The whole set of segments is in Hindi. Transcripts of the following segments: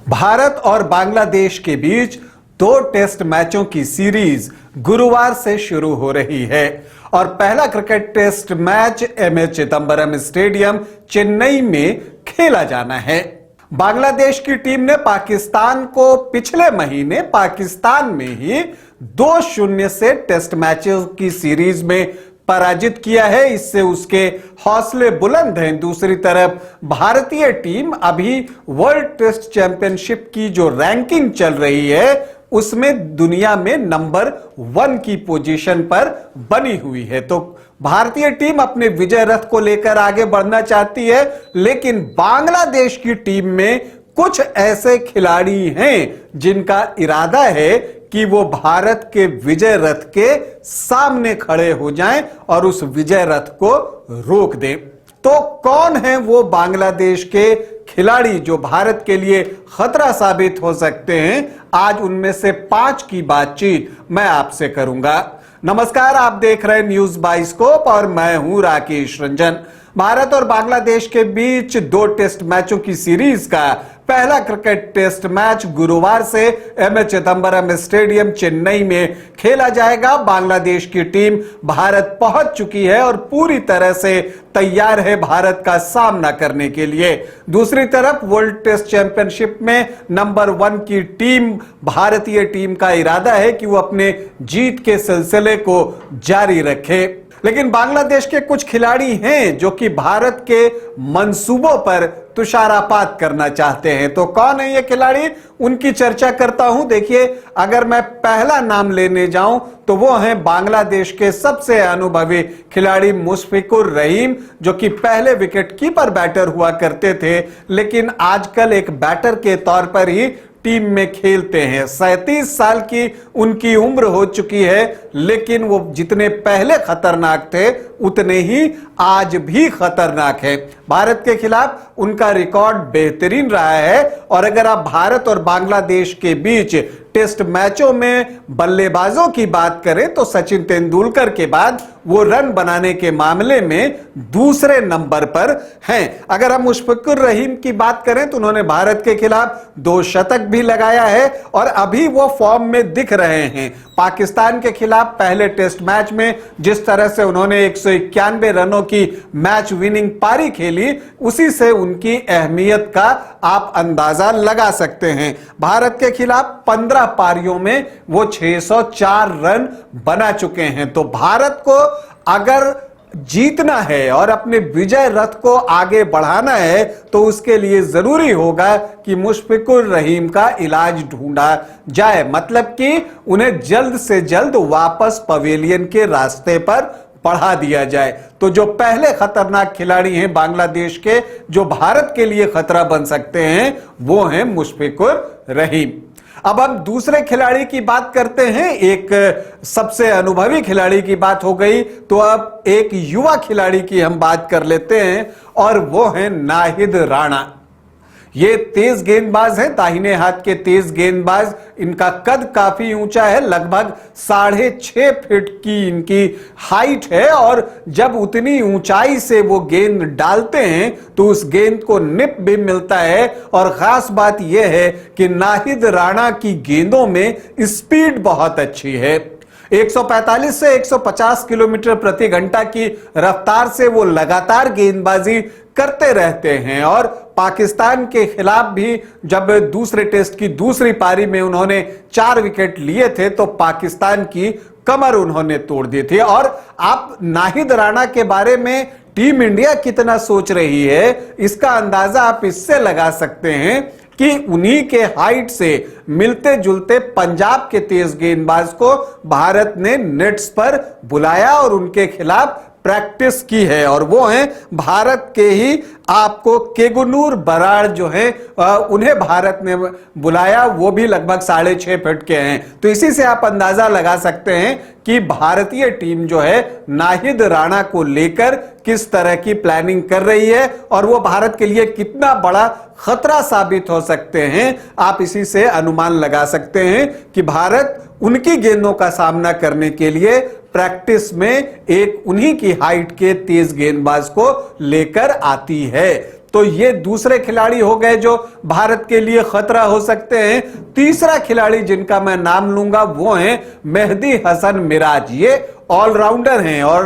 भारत और बांग्लादेश के बीच 2 टेस्ट मैचों की सीरीज गुरुवार से शुरू हो रही है और पहला cricket test match M A Chidambaram stadium Chennai में खेला जाना है। बांग्लादेश की टीम ने पाकिस्तान को पिछले महीने पाकिस्तान में ही 2-0 से टेस्ट मैचों की सीरीज में पराजित किया है। इससे उसके हौसले बुलंद हैं। दूसरी तरफ भारतीय टीम अभी वर्ल्ड टेस्ट चैंपियनशिप की जो रैंकिंग चल रही है उसमें दुनिया में नंबर 1 की पोजीशन पर बनी हुई है। तो भारतीय टीम अपने विजय रथ को लेकर आगे बढ़ना चाहती है, लेकिन बांग्लादेश की टीम में कुछ ऐसे खिलाड़ी हैं जिनका इरादा है कि वो भारत के विजय रथ के सामने खड़े हो जाएं और उस विजय रथ को रोक दें। तो कौन है वो बांग्लादेश के खिलाड़ी जो भारत के लिए खतरा साबित हो सकते हैं? आज उनमें से 5 की बातचीत मैं आपसे करूंगा। नमस्कार, आप देख रहे हैं न्यूज बाइस्कोप और मैं हूं राकेश रंजन। भारत और बांग्लादेश के बीच 2 टेस्ट मैचों की सीरीज का पहला क्रिकेट टेस्ट मैच गुरुवार से एमए चिदंबरम स्टेडियम चेन्नई में खेला जाएगा। बांग्लादेश की टीम भारत पहुंच चुकी है और पूरी तरह से तैयार है भारत का सामना करने के लिए। दूसरी तरफ वर्ल्ड टेस्ट चैंपियनशिप में नंबर 1 की टीम भारतीय टीम का इरादा है कि वो अपने जीत के सिलसिले को जारी रखे। लेकिन बांग्लादेश के कुछ खिलाड़ी हैं जो कि भारत के मंसूबों पर तुषारापात करना चाहते हैं। तो कौन है ये खिलाड़ी, उनकी चर्चा करता हूं। देखिए, अगर मैं पहला नाम लेने जाऊं तो वो हैं बांग्लादेश के सबसे अनुभवी खिलाड़ी मुशफिकुर रहीम, जो कि पहले विकेट कीपर बैटर हुआ करते थे, लेकिन आजकल एक बैटर के तौर पर ही टीम में खेलते हैं। 37 साल की उनकी उम्र हो चुकी है, लेकिन वो जितने पहले खतरनाक थे उतने ही आज भी खतरनाक है। भारत के खिलाफ उनका रिकॉर्ड बेहतरीन रहा है और अगर आप भारत और बांग्लादेश के बीच टेस्ट मैचों में बल्लेबाजों की बात करें तो सचिन तेंदुलकर के बाद वो रन बनाने के मामले में दूसरे नंबर पर हैं। अगर हम मुशफिकुर रहीम की बात करें तो उन्होंने भारत के खिलाफ 2 शतक भी लगाया है और अभी वो फॉर्म में दिख रहे हैं। पाकिस्तान के खिलाफ पहले टेस्ट मैच में जिस तरह से उन्होंने 191 रनों की मैच विनिंग पारी खेली, उसी से उनकी अहमियत का आप अंदाजा लगा सकते हैं। भारत के खिलाफ 15 पारियों में वो 604 रन बना चुके हैं। तो भारत को अगर जीतना है और अपने विजय रथ को आगे बढ़ाना है तो उसके लिए जरूरी होगा कि मुशफिकुर रहीम का इलाज ढूंढा जाए, मतलब कि उन्हें जल्द से जल्द वापस पवेलियन के रास्ते पर बढ़ा दिया जाए। तो जो पहले खतरनाक खिलाड़ी हैं बांग्लादेश के, जो भारत के लिए खतरा बन सकते हैं, वो हैं मुशफिकुर रहीम। अब हम दूसरे खिलाड़ी की बात करते हैं। एक सबसे अनुभवी खिलाड़ी की बात हो गई, तो अब एक युवा खिलाड़ी की हम बात कर लेते हैं और वो है नाहिद राणा। ये तेज गेंदबाज है, दाहिने हाथ के तेज गेंदबाज। इनका कद काफी ऊंचा है, लगभग 6.5 फीट की इनकी हाइट है और जब उतनी ऊंचाई से वो गेंद डालते हैं तो उस गेंद को निप भी मिलता है। और खास बात यह है कि नाहिद राणा की गेंदों में स्पीड बहुत अच्छी है। 145 से 150 किलोमीटर प्रति घंटा की रफ्तार से वो लगातार गेंदबाजी करते रहते हैं। और पाकिस्तान के खिलाफ भी जब दूसरे टेस्ट की दूसरी पारी में उन्होंने 4 विकेट लिए थे तो पाकिस्तान की कमर उन्होंने तोड़ दी थी। और आप नाहिद राणा के बारे में टीम इंडिया कितना सोच रही है, इसका अंदाजा आप इससे लगा सकते हैं कि उन्हीं के हाइट से मिलते जुलते पंजाब के तेज गेंदबाज को भारत ने नेट्स पर बुलाया और उनके खिलाफ प्रैक्टिस की है। और वो हैं भारत के ही आपको केगुनूर बराड़ जो है, उन्हें भारत ने बुलाया। वो भी लगभग 6.5 फीट के हैं। तो इसी से आप अंदाजा लगा सकते हैं कि भारतीय टीम जो है नाहिद राणा को लेकर किस तरह की प्लानिंग कर रही है और वो भारत के लिए कितना बड़ा खतरा साबित हो सकते हैं। आप इसी से अनुमान लगा सकते हैं कि भारत उनकी गेंदों का सामना करने के लिए प्रैक्टिस में एक उन्हीं की हाइट के तेज गेंदबाज को लेकर आती है। तो ये दूसरे खिलाड़ी हो गए जो भारत के लिए खतरा हो सकते हैं। तीसरा खिलाड़ी जिनका मैं नाम लूंगा वो है मेहदी हसन मिराज। ये ऑलराउंडर हैं और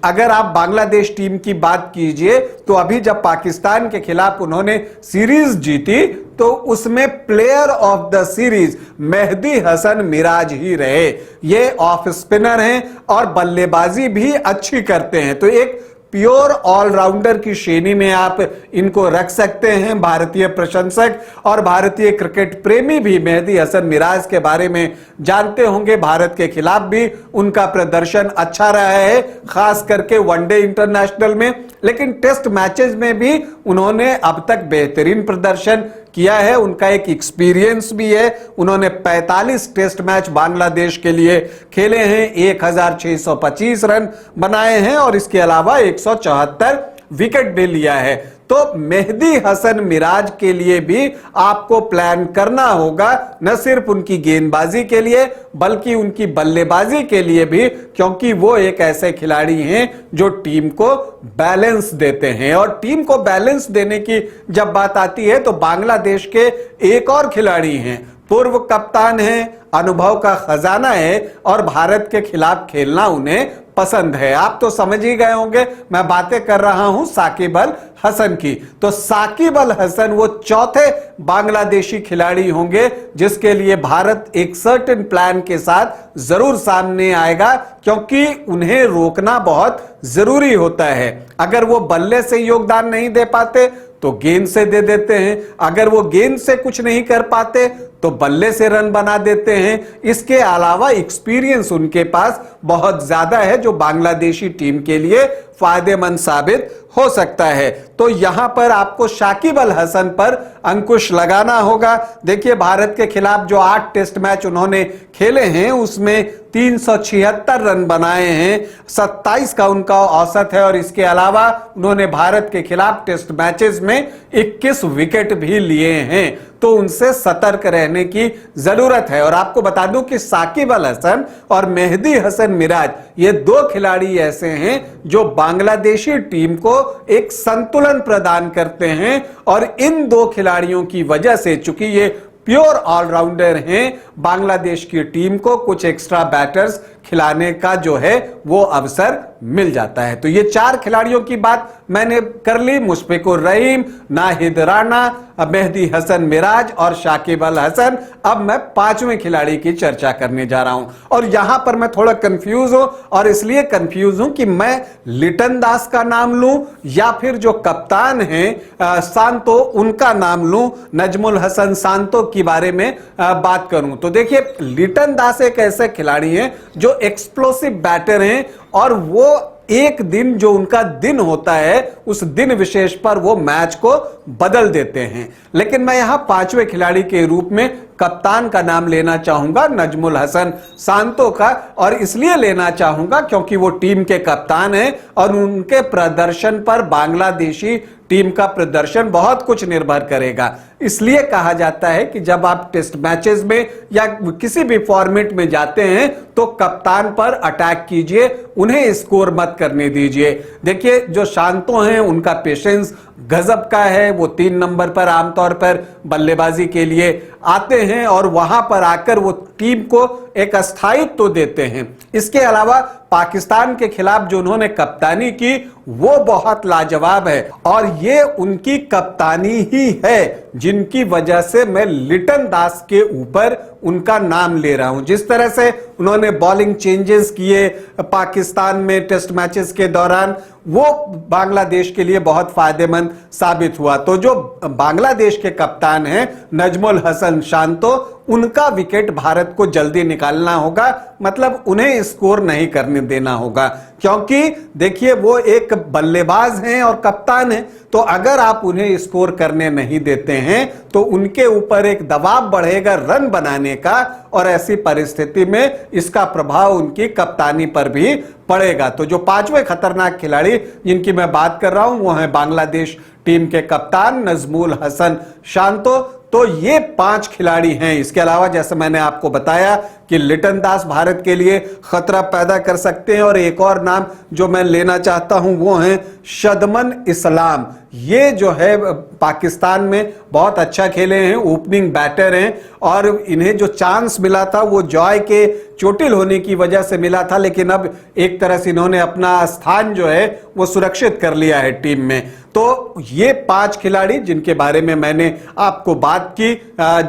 अगर आप बांग्लादेश टीम की बात कीजिए तो अभी जब पाकिस्तान के खिलाफ उन्होंने सीरीज जीती तो उसमें player of the series Mehidy Hasan Miraz ही रहे। ये ऑफ स्पिनर हैं और बल्लेबाजी भी अच्छी करते हैं, तो एक प्योर ऑलराउंडर की श्रेणी में आप इनको रख सकते हैं। भारतीय प्रशंसक और भारतीय क्रिकेट प्रेमी भी मेहदी हसन मिराज के बारे में जानते होंगे। भारत के खिलाफ भी उनका प्रदर्शन अच्छा रहा है, खास करके वनडे इंटरनेशनल में, लेकिन टेस्ट मैचेस में भी उन्होंने अब तक बेहतरीन प्रदर्शन किया है। उनका एक एक्सपीरियंस भी है। उन्होंने 45 टेस्ट मैच बांग्लादेश के लिए खेले हैं, 1625 रन बनाए हैं और इसके अलावा 174 विकेट भी लिया है। तो मेहदी हसन मिराज के लिए भी आपको प्लान करना होगा, न सिर्फ उनकी गेंदबाजी के लिए बल्कि उनकी बल्लेबाजी के लिए भी, क्योंकि वो एक ऐसे खिलाड़ी हैं जो टीम को बैलेंस देते हैं। और टीम को बैलेंस देने की जब बात आती है तो बांग्लादेश के एक और खिलाड़ी हैं, पूर्व कप्तान हैं, अनुभव का खजाना है और भारत के खिलाफ खेलना उन्हें पसंद है। आप तो समझ ही गए होंगे मैं बातें कर रहा हूं साकिब अल हसन की। तो साकिब अल हसन वो चौथे बांग्लादेशी खिलाड़ी होंगे जिसके लिए भारत एक सर्टेन प्लान के साथ जरूर सामने आएगा, क्योंकि उन्हें रोकना बहुत जरूरी होता है। अगर वो बल्ले से योगदान नहीं दे पाते तो गेंद से दे देते हैं, अगर वो गेंद से कुछ नहीं कर पाते तो बल्ले से रन बना देते हैं। इसके अलावा एक्सपीरियंस उनके पास बहुत ज्यादा है जो बांग्लादेशी टीम के लिए फायदेमंद साबित हो सकता है। तो यहां पर आपको साकिब अल हसन पर अंकुश लगाना होगा। देखिए, भारत के खिलाफ जो 8 टेस्ट मैच उन्होंने खेले हैं उसमें 376 रन बनाए हैं, 27 का उनका औसत है और इसके अलावा उन्होंने भारत के खिलाफ टेस्ट मैचेस में 21 विकेट भी लिए हैं। तो उनसे सतर्क रहने की जरूरत है। और आपको बता दूं कि साकिब अल हसन और मेहदी हसन मिराज ये दो खिलाड़ी ऐसे हैं जो बांग्लादेशी टीम को एक संतुलन प्रदान करते हैं और इन दो खिलाड़ियों की वजह से, चूंकि ये प्योर ऑलराउंडर हैं, बांग्लादेश की टीम को कुछ एक्स्ट्रा बैटर्स खिलाने का जो है वो अवसर मिल जाता है। तो ये 4 खिलाड़ियों की बात मैंने कर ली, मुशफिकुर रहीम, नाहिद राणा, मेहदी हसन मिराज और साकिब अल हसन। अब मैं 5वें खिलाड़ी की चर्चा करने जा रहा हूं और यहां पर मैं थोड़ा कंफ्यूज हूं और इसलिए कंफ्यूज हूं कि मैं लिटन दास का नाम लूं या फिर जो कप्तान हैं सांतो उनका नाम लूं, नजमुल हसन सांतो के बारे में बात करूं। तो देखिए, लिटन दास एक ऐसे खिलाड़ी हैं जो एक्सप्लोसिव बैटर हैं और वो एक दिन जो उनका दिन होता है उस दिन विशेष पर वो मैच को बदल देते हैं। लेकिन मैं यहां 5वें खिलाड़ी के रूप में कप्तान का नाम लेना चाहूंगा, नजमुल हसन सांतो का, और इसलिए लेना चाहूंगा क्योंकि वो टीम के कप्तान हैं और उनके प्रदर्शन पर बांग्लादेशी टीम का प्रदर्शन बहुत कुछ निर्भर करेगा। इसलिए कहा जाता है कि जब आप टेस्ट मैचेस में या किसी भी फॉर्मेट में जाते हैं तो कप्तान पर अटैक कीजिए, उन्हें स्कोर मत करने दीजिए। देखिए, जो शांतो हैं उनका पेशेंस गजब का है। वो 3 नंबर पर आमतौर पर बल्लेबाजी के लिए आते हैं और वहां पर आकर वो टीम को एक अस्थायित्व देते हैं। इसके अलावा पाकिस्तान के खिलाफ जो उन्होंने कप्तानी की वो बहुत लाजवाब है और ये उनकी कप्तानी ही है जिनकी वजह से मैं लिटन दास के ऊपर उनका नाम ले रहा हूं। जिस तरह से उन्होंने बॉलिंग चेंजेस किए पाकिस्तान में टेस्ट मैचेस के दौरान, वो बांग्लादेश के लिए बहुत फायदेमंद साबित हुआ। तो जो बांग्लादेश के कप्तान हैं नजमुल हसन सांतो, उनका विकेट भारत को जल्दी निकालना होगा, मतलब उन्हें स्कोर नहीं करने देना होगा, क्योंकि देखिए वो एक बल्लेबाज हैं और कप्तान हैं। तो अगर आप उन्हें स्कोर करने नहीं देते हैं तो उनके ऊपर एक दबाव बढ़ेगा रन बनाने का और ऐसी परिस्थिति में इसका प्रभाव उनकी कप्तानी पर भी पड़ेगा। तो जो 5वें खतरनाक खिलाड़ी जिनकी मैं बात कर रहा हूं वो है बांग्लादेश टीम के कप्तान नजमुल हसन सांतो। तो ये 5 खिलाड़ी हैं। इसके अलावा जैसे मैंने आपको बताया कि लिटन दास भारत के लिए खतरा पैदा कर सकते हैं और एक और नाम जो मैं लेना चाहता हूं वो है शदमन इस्लाम। ये जो है पाकिस्तान में बहुत अच्छा खेले हैं, ओपनिंग बैटर हैं और इन्हें जो चांस मिला था वो जॉय के चोटिल होने की वजह से मिला था, लेकिन अब एक तरह से इन्होंने अपना स्थान जो है वो सुरक्षित कर लिया है टीम में। तो ये 5 खिलाड़ी जिनके बारे में मैंने आपको बात की,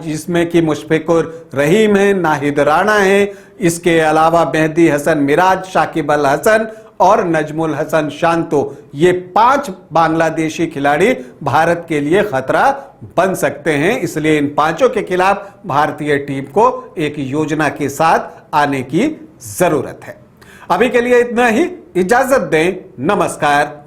जिसमें कि मुशफिकुर रहीम है, नाहिद राणा है, इसके अलावा मेहदी हसन मिराज, शाकिब अल हसन और नजमुल हसन शांतो, ये 5 बांग्लादेशी खिलाड़ी भारत के लिए खतरा बन सकते हैं। इसलिए इन 5 के खिलाफ भारतीय टीम को एक योजना के साथ आने की जरूरत है। अभी के लिए इतना ही, इजाजत दें, नमस्कार।